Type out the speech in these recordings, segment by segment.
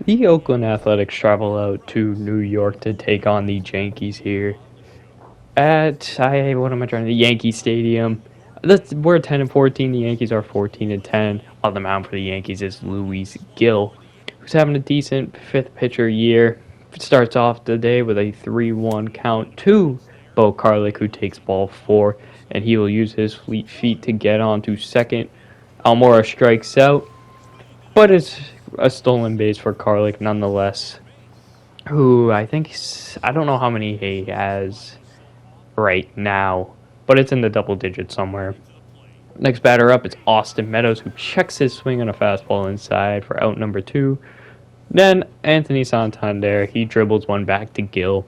The Oakland Athletics travel out to New York to take on the Yankees here what am I trying to? The Yankee Stadium. We're 10-14. The Yankees are 14-10. On the mound for the Yankees is Luis Gil, who's having a decent fifth pitcher year. Starts off the day with a 3-1 count to Bo Karlik, who takes ball four, and he will use his fleet feet to get on to second. Almora strikes out, but it's a stolen base for Karlik nonetheless, who I don't know how many he has right now, but it's in the double digits somewhere. Next batter up is Austin Meadows, who checks his swing on a fastball inside for out number two. Then Anthony Santander, he dribbles one back to Gil,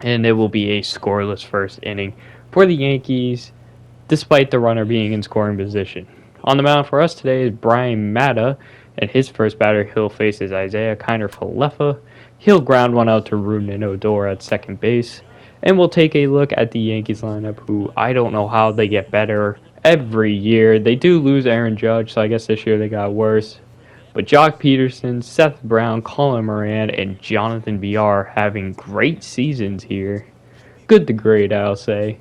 and it will be a scoreless first inning for the Yankees, despite the runner being in scoring position. On the mound for us today is Brian Mata, and his first batter he'll face is Isaiah Kiner-Falefa. He'll ground one out to Rougned Odor at second base. And we'll take a look at the Yankees lineup, who I don't know how they get better every year. They do lose Aaron Judge, so I guess this year they got worse. But Jock Peterson, Seth Brown, Colin Moran, and Jonathan Villar having great seasons here. Good to great, I'll say.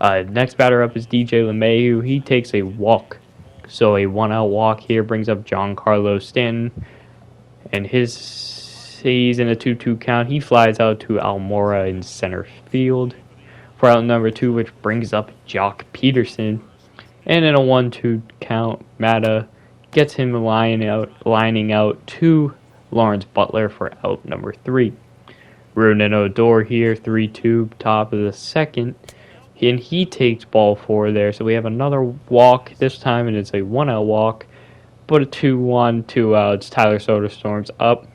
Next batter up is DJ LeMahieu. He takes a walk. So a one-out walk here brings up Giancarlo Stanton. And he's in a 2-2 count. He flies out to Almora in center field for out number two, which brings up Jock Peterson. And in a 1-2 count, Mata gets him lining out to Lawrence Butler for out number three. Rougned Odor here, 3-2, top of the second. And he takes ball four there. So we have another walk this time, and it's a one-out walk. But a 2-1, 2 outs. Tyler Soderstrom up,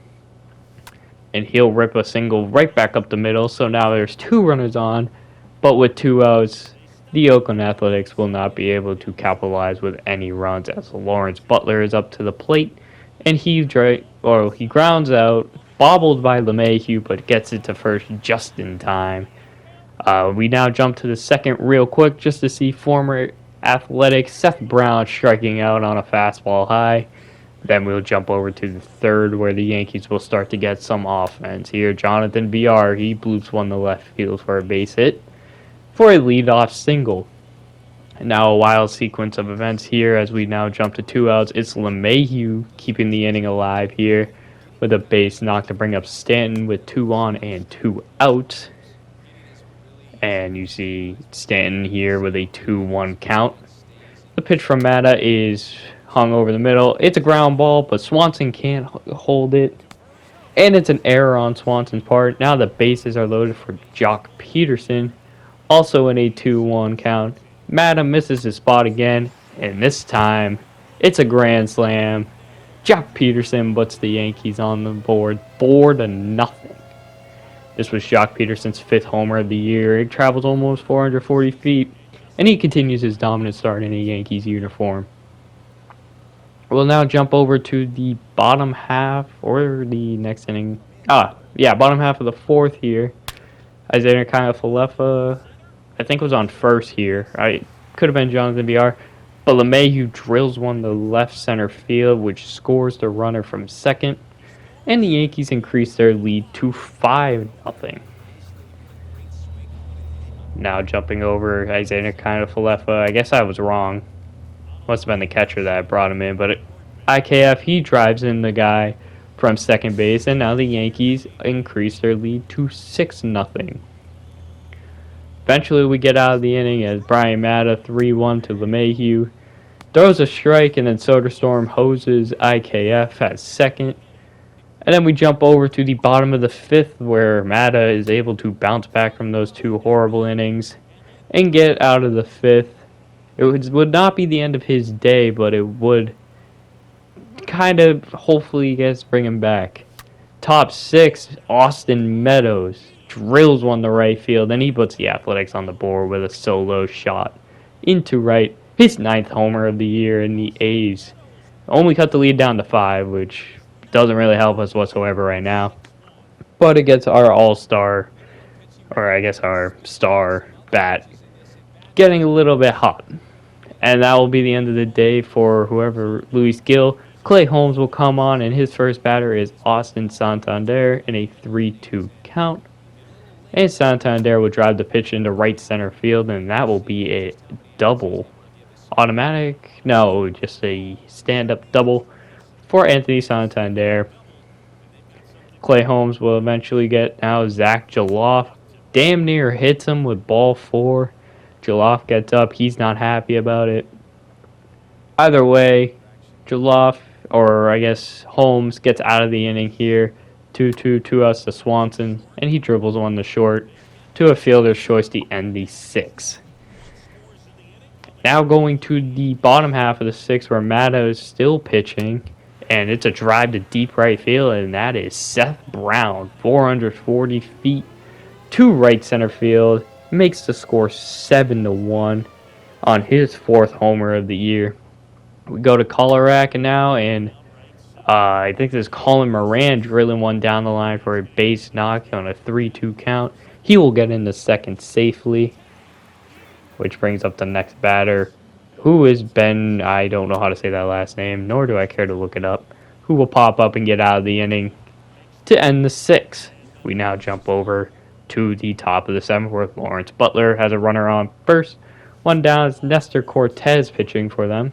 and he'll rip a single right back up the middle. So now there's two runners on, but with 2 outs, the Oakland Athletics will not be able to capitalize with any runs as Lawrence Butler is up to the plate, and he grounds out, bobbled by LeMahieu, but gets it to first just in time. We now jump to the second real quick just to see former Athletics Seth Brown striking out on a fastball high. Then we'll jump over to the third, where the Yankees will start to get some offense. Here, Jonathan Villar, he bloops one to left field for a base hit for a leadoff single. And now a wild sequence of events here as we now jump to 2 outs. It's LeMahieu keeping the inning alive here with a base knock to bring up Stanton with 2 on and 2 out. And you see Stanton here with a 2-1 count. The pitch from Mata is hung over the middle. It's a ground ball, but Swanson can't hold it. And it's an error on Swanson's part. Now the bases are loaded for Jock Peterson, also in a 2-1 count. Mata misses his spot again, and this time it's a grand slam. Jock Peterson puts the Yankees on the board 4-0. This was Jock Peterson's 5th homer of the year. He travels almost 440 feet, and he continues his dominant start in a Yankees uniform. We'll now jump over to the bottom half, or the next inning. Bottom half of the fourth here. Isaiah Kiner-Falefa, I think, was on first here. Could have been Jonathan Villar. But LeMahieu drills one to left center field, which scores the runner from second. And the Yankees increase their lead to 5-0. Now jumping over Isaiah Kiner-Falefa. I guess I was wrong. Must have been the catcher that brought him in. But IKF, he drives in the guy from second base. And now the Yankees increase their lead to 6-0. Eventually we get out of the inning as Brian Mata 3-1 to LeMahieu throws a strike, and then Soderstrom hoses IKF at second. And then we jump over to the bottom of the fifth, where Mata is able to bounce back from those 2 horrible innings and get out of the fifth. It would not be the end of his day, but it would kind of hopefully bring him back. Top 6, Austin Meadows drills one to right field, and he puts the Athletics on the board with a solo shot into right. His 9th homer of the year, in the A's only cut the lead down to 5, which doesn't really help us whatsoever right now. But it gets our all-star, or I guess our star bat, getting a little bit hot. And that will be the end of the day for whoever, Luis Gil, Clay Holmes will come on, and his first batter is Austin Santander in a 3-2 count. And Santander will drive the pitch into right center field, and that will be a double. Automatic? No, just a stand-up double for Anthony Santander. Clay Holmes will eventually get now Zach Jaloff. Damn near hits him with ball 4. Jaloff gets up. He's not happy about it. Either way, Jaloff, or I guess Holmes, gets out of the inning here. 2-2, 2-outs to Swanson, and he dribbles one to short to a fielder's choice to end the 6th. Now going to the bottom half of the 6th where Maddow is still pitching, and it's a drive to deep right field, and that is Seth Brown, 440 feet to right center field, makes the score 7-1 on his 4th homer of the year. We go to Colarac now, and I think this is Colin Moran drilling one down the line for a base knock on a 3-2 count. He will get into second safely, which brings up the next batter, who is Ben, I don't know how to say that last name, nor do I care to look it up, who will pop up and get out of the inning to end the 6th. We now jump over to the top of the 7th where Lawrence Butler has a runner on first. One down is Nestor Cortez pitching for them,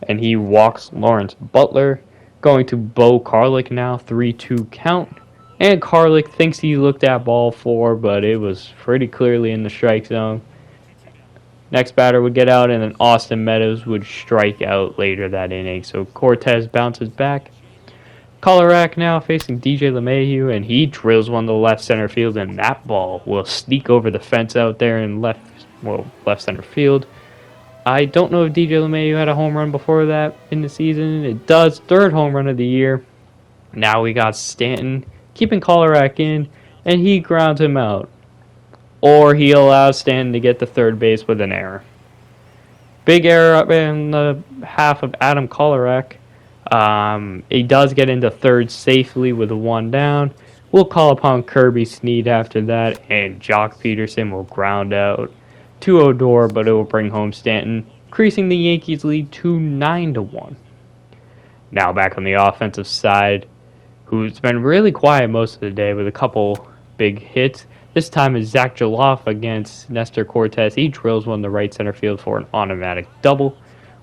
and he walks Lawrence Butler. Going to Bo Karlik now, 3-2 count. And Karlik thinks he looked at ball 4, but it was pretty clearly in the strike zone. Next batter would get out, and then Austin Meadows would strike out later that inning. So Cortez bounces back. Colarac now facing DJ LeMahieu, and he drills one to left center field, and that ball will sneak over the fence out there in left center field. I don't know if DJ LeMahieu had a home run before that in the season. It does. 3rd home run of the year. Now we got Stanton keeping Colarac in, and he grounds him out. Or he allows Stanton to get to third base with an error. Big error up in the half of Adam Colarac. He does get into third safely with a 1 down. We'll call upon Kirby Snead after that, and Jock Peterson will ground out to Odor, but it will bring home Stanton, increasing the Yankees' lead to 9-1. Now back on the offensive side, who's been really quiet most of the day with a couple big hits. This time is Zach Jaloff against Nestor Cortez. He drills one to right center field for an automatic double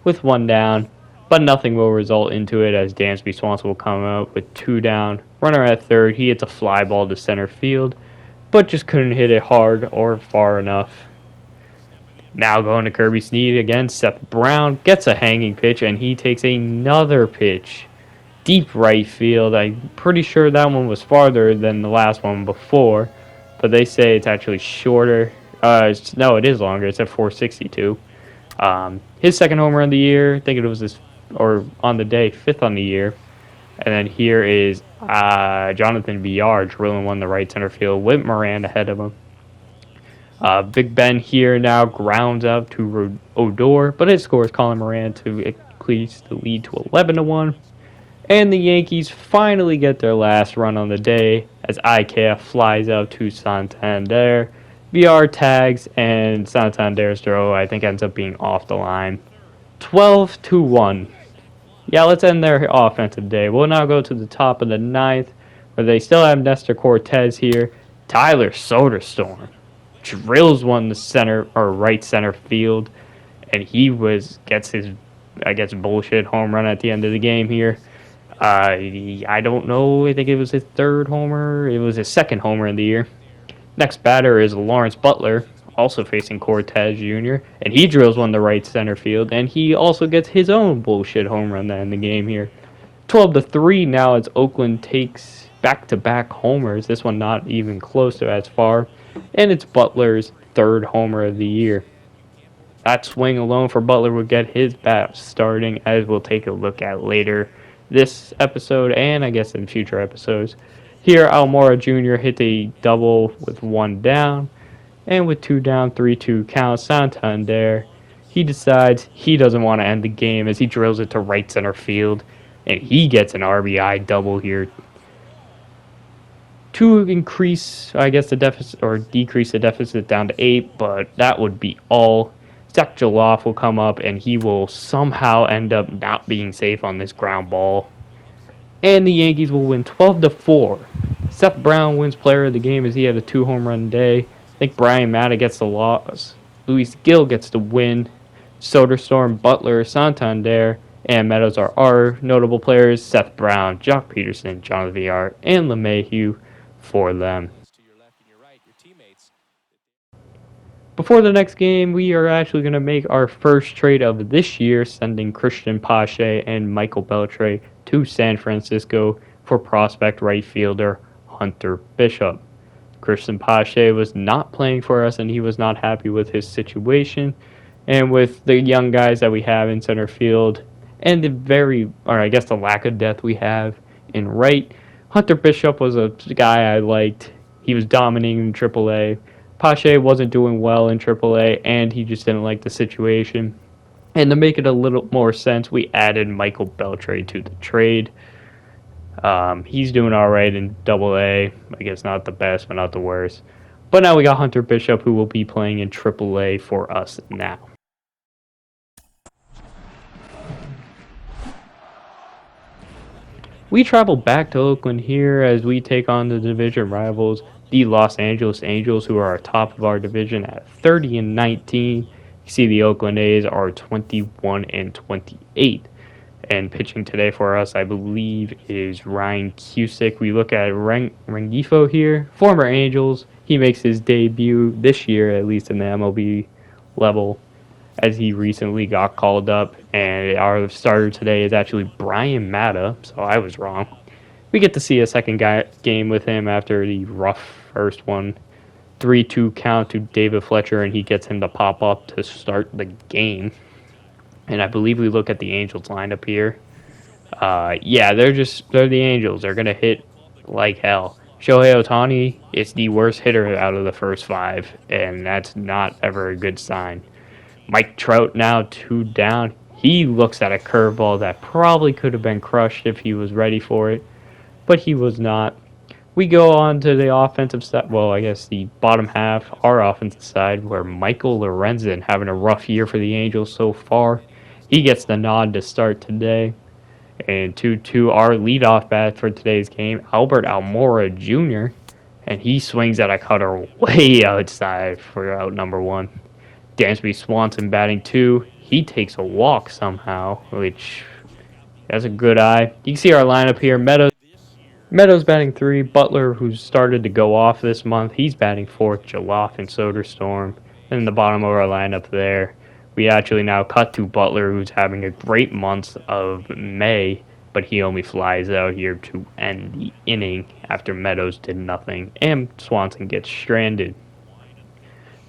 with 1 down, but nothing will result into it as Dansby Swanson will come out with 2 down. Runner at third, he hits a fly ball to center field, but just couldn't hit it hard or far enough. Now going to Kirby Snead again, Seth Brown gets a hanging pitch, and he takes another pitch. Deep right field. I'm pretty sure that one was farther than the last one before, but they say it's actually shorter. No, it is longer. It's at 462. His 2nd homer of the year. I think it was on the day, 5th on the year. And then here is Jonathan Villar drilling one to right center field with Moran ahead of him. Big Ben here now grounds out to Odor, but it scores Colin Moran to increase the lead to 11-1. And the Yankees finally get their last run on the day as IKF flies out to Santander. VR tags, and Santander's throw, I think, ends up being off the line. 12-1. Yeah, let's end their offensive day. We'll now go to the top of the 9th, where they still have Nestor Cortez here. Tyler Soderstrom drills one to center or right center field, and he gets his, I guess, bullshit home run at the end of the game here. I don't know. I think it was his 3rd homer. It was his 2nd homer in the year. Next batter is Lawrence Butler, also facing Cortez Jr., and he drills one to right center field, and he also gets his own bullshit home run to end the game here. 12-3 now as Oakland takes back-to-back homers. This one not even close to as far, and it's Butler's 3rd homer of the year. That swing alone for Butler would get his bat starting, as we'll take a look at later this episode and I guess in future episodes. Here, Almora Jr. hit a double with 1 down, and with 2 down, 3-2 count, Santander, he decides he doesn't want to end the game as he drills it to right center field, and he gets an RBI double here to increase, I guess, the deficit or decrease the deficit down to 8, but that would be all. Zach Jaloff will come up, and he will somehow end up not being safe on this ground ball. And the Yankees will win 12-4. Seth Brown wins player of the game as he had a 2-home run day. I think Brian Matta gets the loss. Luis Gil gets the win. Soderstrom, Butler, Santander, and Meadows are our notable players. Seth Brown, Jock Peterson, Jonathan Villar, and LeMahieu for them. Before the next game, we are actually going to make our first trade of this year, sending Christian Pache and Michael Beltre to San Francisco for prospect right fielder Hunter Bishop. Christian Pache was not playing for us, and he was not happy with his situation. And with the young guys that we have in center field, and the lack of depth we have in right, Hunter Bishop was a guy I liked. He was dominating in AAA. Pache wasn't doing well in AAA, and he just didn't like the situation. And to make it a little more sense, we added Michael Beltre to the trade. He's doing all right in AA. I guess not the best, but not the worst. But now we got Hunter Bishop, who will be playing in AAA for us now. We travel back to Oakland here as we take on the division rivals, the Los Angeles Angels, who are top of our division at 30-19. You see the Oakland A's are 21-28. And pitching today for us, I believe, is Ryan Cusick. We look at Rengifo here, former Angels. He makes his debut this year, at least in the MLB level, as he recently got called up. And our starter today is actually Brian Matta, so I was wrong. We get to see a second game with him after the rough first one. 3-2 count to David Fletcher, and he gets him to pop up to start the game. And I believe we look at the Angels lineup here. They're the Angels. They're going to hit like hell. Shohei Ohtani is the worst hitter out of the first five, and that's not ever a good sign. Mike Trout now 2 down. He looks at a curveball that probably could have been crushed if he was ready for it, but he was not. We go on to the offensive side, the bottom half, our offensive side, where Michael Lorenzen, having a rough year for the Angels so far, he gets the nod to start today. And 2-2, our leadoff bat for today's game, Albert Almora Jr., and he swings at a cutter way outside for out number 1. Dansby Swanson batting 2. He takes a walk somehow, which has a good eye. You can see our lineup here. Meadows batting 3. Butler, who's started to go off this month, he's batting 4th. Jaloff and Soderstrom. And in the bottom of our lineup there, we actually now cut to Butler, who's having a great month of May, but he only flies out here to end the inning after Meadows did nothing, and Swanson gets stranded.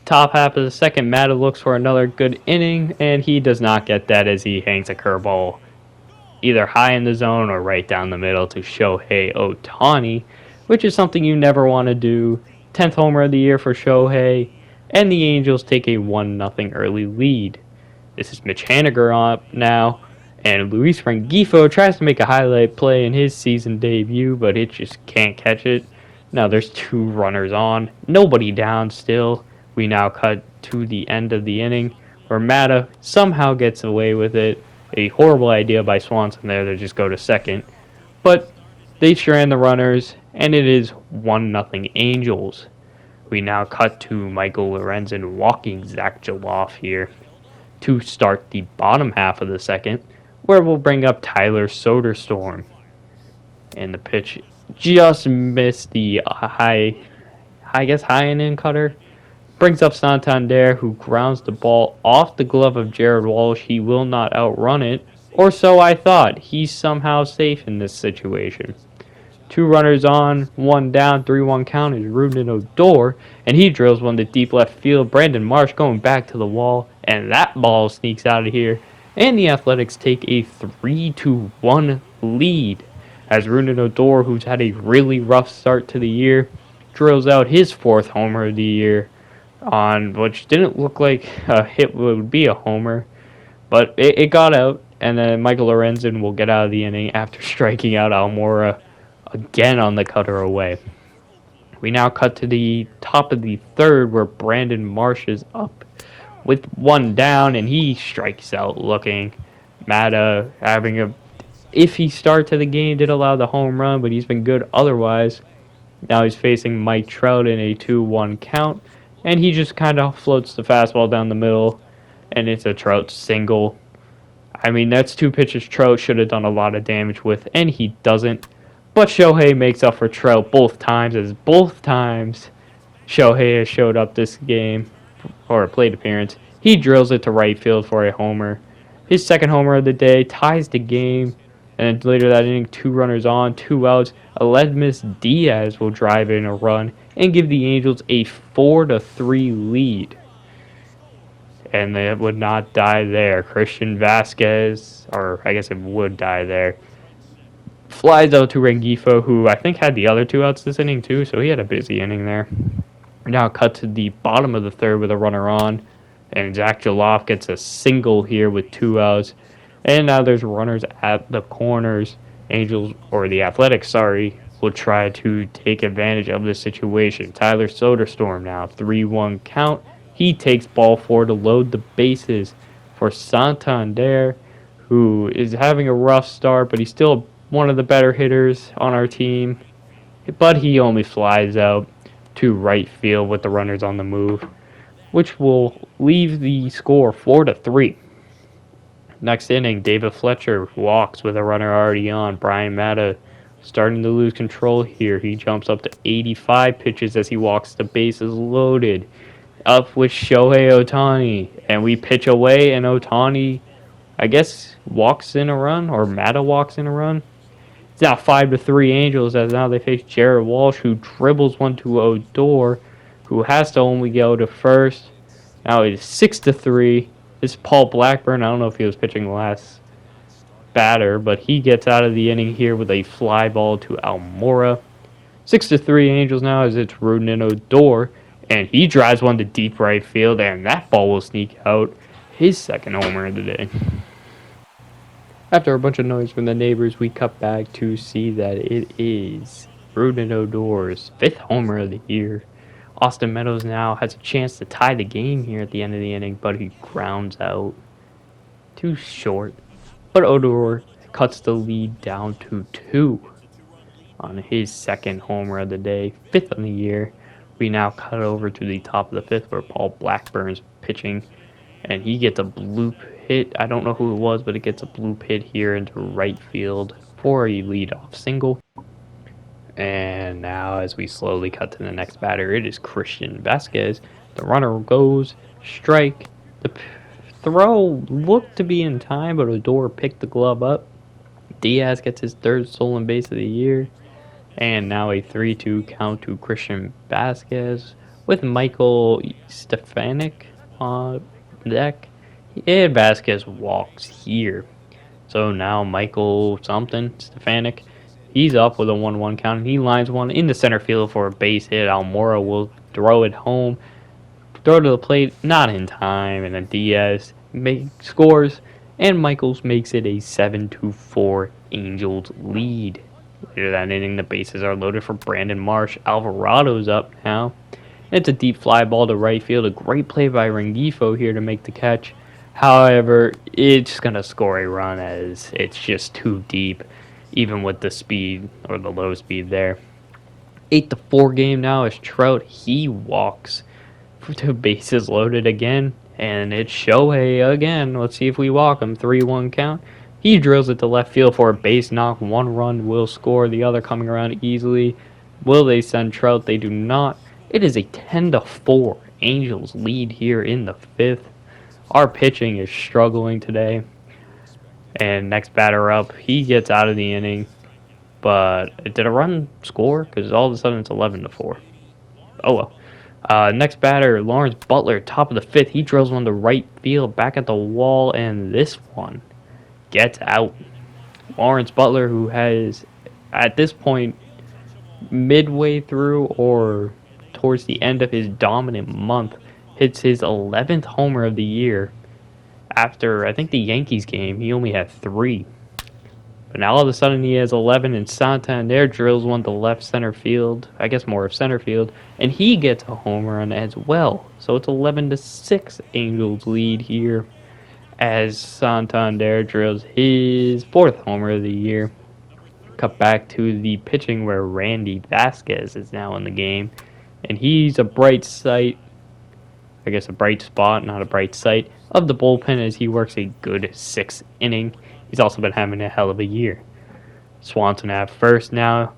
Top half of the second, Matta looks for another good inning, and he does not get that as he hangs a curveball either high in the zone or right down the middle to Shohei Ohtani, which is something you never want to do. 10th homer of the year for Shohei, and the Angels take a 1-0 early lead. This is Mitch Haniger up now, and Luis Rengifo tries to make a highlight play in his season debut, but it just can't catch it. Now there's 2 runners on, nobody down still. We now cut to the end of the inning, where Matta somehow gets away with it. A horrible idea by Swanson there to just go to second, but they strand the runners, and it is 1-0 Angels. We now cut to Michael Lorenzen walking Zach Jaloff here to start the bottom half of the second, where we'll bring up Tyler Soderstrom. And the pitch just missed the high and in cutter. Brings up Santander, who grounds the ball off the glove of Jared Walsh. He will not outrun it, or so I thought. He's somehow safe in this situation. 2 runners on, 1 down, 3-1 count is Rougned Odor, and he drills one to deep left field. Brandon Marsh going back to the wall, and that ball sneaks out of here. And the Athletics take a 3-1 lead as Rougned Odor, who's had a really rough start to the year, drills out his 4th homer of the year on which didn't look like a hit would be a homer, but it got out, and then Michael Lorenzen will get out of the inning after striking out Almora again on the cutter away. We now cut to the top of the third, where Brandon Marsh is up with one down, and he strikes out looking. Mata having a iffy start to the game, did allow the home run, but he's been good otherwise. Now he's facing Mike Trout in a 2-1 count, and he just kind of floats the fastball down the middle, and it's a Trout single. I mean, that's two pitches Trout should have done a lot of damage with, and he doesn't. But Shohei makes up for Trout both times, as both times Shohei has showed up this game, or a plate appearance. He drills it to right field for a homer. His second homer of the day ties the game, and later that inning, 2 runners on, 2 outs. Aledmus Diaz will drive in a run and give the Angels a 4-3 lead. And they would not die there. Christian Vasquez, or I guess it would die there, flies out to Rengifo, who I think had the other 2 outs this inning too, so he had a busy inning there. Now cut to the bottom of the third with a runner on, and Zach Jaloff gets a single here with 2 outs. And now there's runners at the corners. Angels, or the Athletics, will try to take advantage of this situation. Tyler Soderstrom now, 3-1 count. He takes ball 4 to load the bases for Santander, who is having a rough start, but he's still one of the better hitters on our team. But he only flies out to right field with the runners on the move, which will leave the score 4-3. Next inning, David Fletcher walks with a runner already on. Brian Mata starting to lose control here. He jumps up to 85 pitches as he walks the bases loaded. Up with Shohei Ohtani, and we pitch away, and Ohtani, I guess, walks in a run, or Mata walks in a run. It's now 5-3 Angels, as now they face Jared Walsh, who dribbles one to Odor, who has to only go to first. Now it is 6-3. This is Paul Blackburn. I don't know if he was pitching the last batter, but he gets out of the inning here with a fly ball to Almora. 6-3 Angels now, as it's Rudin Odor, and he drives one to deep right field, and that ball will sneak out. His second homer of the day. After a bunch of noise from the neighbors, we cut back to see that it is Rudin Odor's 5th homer of the year. Austin Meadows now has a chance to tie the game here at the end of the inning, but he grounds out too short. But Odor cuts the lead down to 2 on his second homer of the day, 5th on the year. We now cut over to the top of the 5th where Paul Blackburn's pitching, and he gets a bloop hit. I don't know who it was, but it gets a bloop hit here into right field for a leadoff single. And now as we slowly cut to the next batter, it is Christian Vasquez. The runner goes, strike. The throw looked to be in time, but Odor picked the glove up. Diaz gets his 3rd stolen base of the year. And now a 3-2 count to Christian Vasquez with Michael Stefanik on deck. And Vasquez walks here. So now Michael something, Stefanik, he's up with a 1-1 count. And he lines one into center field for a base hit. Almora will throw it home. Throw to the plate, not in time. And then Diaz scores. And Michaels makes it a 7-4 Angels lead. Later that inning, the bases are loaded for Brandon Marsh. Alvarado's up now. It's a deep fly ball to right field. A great play by Rengifo here to make the catch. However, it's going to score a run as it's just too deep, even with the speed or the low speed there. 8-4 game now as Trout, he walks to bases loaded again. And it's Shohei again. Let's see if we walk him. 3-1 count. He drills it to left field for a base knock. 1 run will score. The other coming around easily. Will they send Trout? They do not. It is a 10-4 Angels lead here in the 5th. Our pitching is struggling today. And next batter up, he gets out of the inning. But did a run score? Because all of a sudden it's 11-4. Oh well. Next batter, Lawrence Butler, top of the 5th. He drills one to right field, back at the wall, and this one gets out. Lawrence Butler, who has, at this point, midway through or towards the end of his dominant month, hits his 11th homer of the year. After, I think, the Yankees game, he only had 3. But now all of a sudden he has 11, and Santander drills one to left center field. I guess more of center field, and he gets a home run as well. So it's 11-6. Angels lead here as Santander drills his fourth homer of the year. Cut back to the pitching where Randy Vasquez is now in the game, and he's a bright sight. I guess a bright spot, not a bright sight, of the bullpen as he works a good sixth inning. He's also been having a hell of a year. Swanson at first now.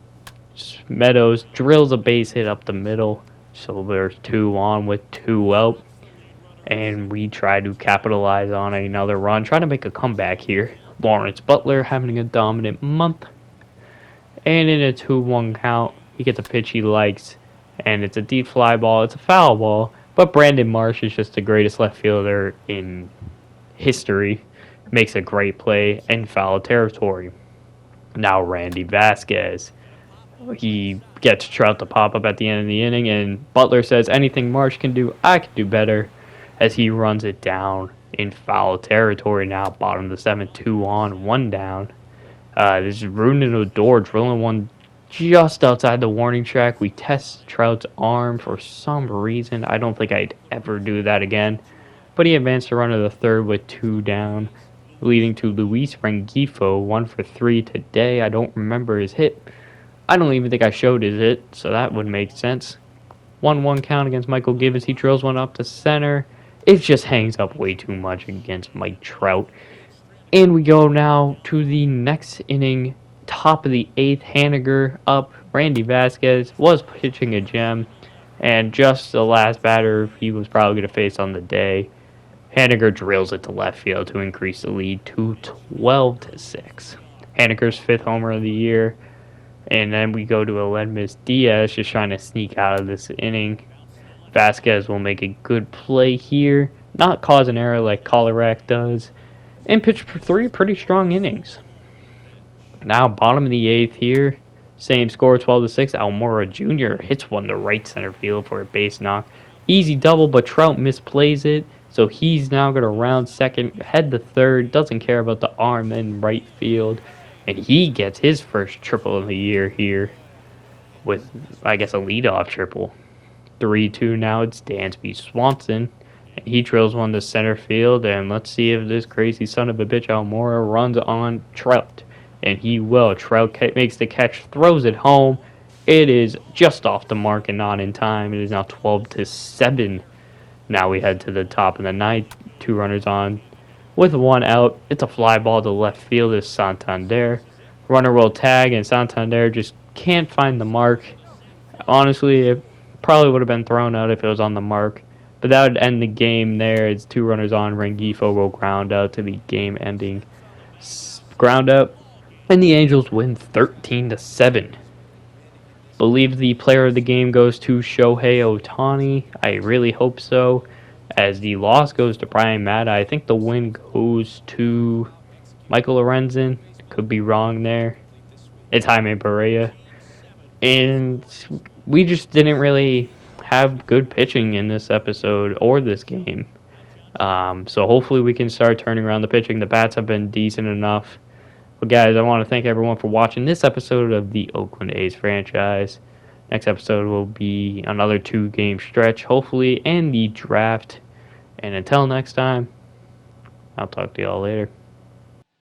Meadows drills a base hit up the middle. So there's 2 on with 2 out. And we try to capitalize on another run. Try to make a comeback here. Lawrence Butler having a dominant month. And in a 2-1 count, he gets a pitch he likes. And it's a deep fly ball. It's a foul ball. But Brandon Marsh is just the greatest left fielder in history. Makes a great play in foul territory. Now Randy Vasquez. He gets Trout to pop up at the end of the inning, and Butler says, anything Marsh can do, I can do better, as he runs it down in foul territory now. Bottom of the 7th, 2 on, 1 down. This is Rudin Odor drilling one just outside the warning track. We test Trout's arm for some reason. I don't think I'd ever do that again. But he advanced to run to the 3rd with 2 down, leading to Luis Rengifo, 1 for 3 today. I don't remember his hit. I don't even think I showed his hit, so that would make sense. 1-1 count against Michael Gibbons. He drills one up to center. It just hangs up way too much against Mike Trout. And we go now to the next inning. Top of the 8th, Haniger up. Randy Vasquez was pitching a gem. And just the last batter he was probably going to face on the day, Haniger drills it to left field to increase the lead to 12-6. Haniger's 5th homer of the year. And then we go to Aledmus Diaz just trying to sneak out of this inning. Vasquez will make a good play here, not cause an error like Kolarek does, and pitch for 3 pretty strong innings. Now bottom of the 8th here, same score, 12-6. Almora Jr. hits one to right center field for a base knock. Easy double, but Trout misplays it, so he's now going to round second, head to third, doesn't care about the arm in right field, and he gets his first triple of the year here with, I guess, a leadoff triple. 3-2 now, it's Dansby Swanson. And he drills one to center field, and let's see if this crazy son of a bitch Almora runs on Trout. And he will. Trout makes the catch, throws it home. It is just off the mark and not in time. It is now 12-7. Now we head to the top of the 9th. 2 runners on with 1 out. It's a fly ball to left field. It's Santander. Runner will tag, and Santander just can't find the mark. Honestly, it probably would have been thrown out if it was on the mark. But that would end the game there. It's 2 runners on. Rengifo will ground out to the game-ending ground out. And the Angels win 13-7. Believe the player of the game goes to Shohei Ohtani. I really hope so. As the loss goes to Brian Matta, I think the win goes to Michael Lorenzen. Could be wrong there. It's Jaime Perea. And we just didn't really have good pitching in this episode or this game. So hopefully we can start turning around the pitching. The bats have been decent enough. But guys, I want to thank everyone for watching this episode of the Oakland A's franchise. Next episode will be another 2-game stretch, hopefully, and the draft. And until next time, I'll talk to y'all later.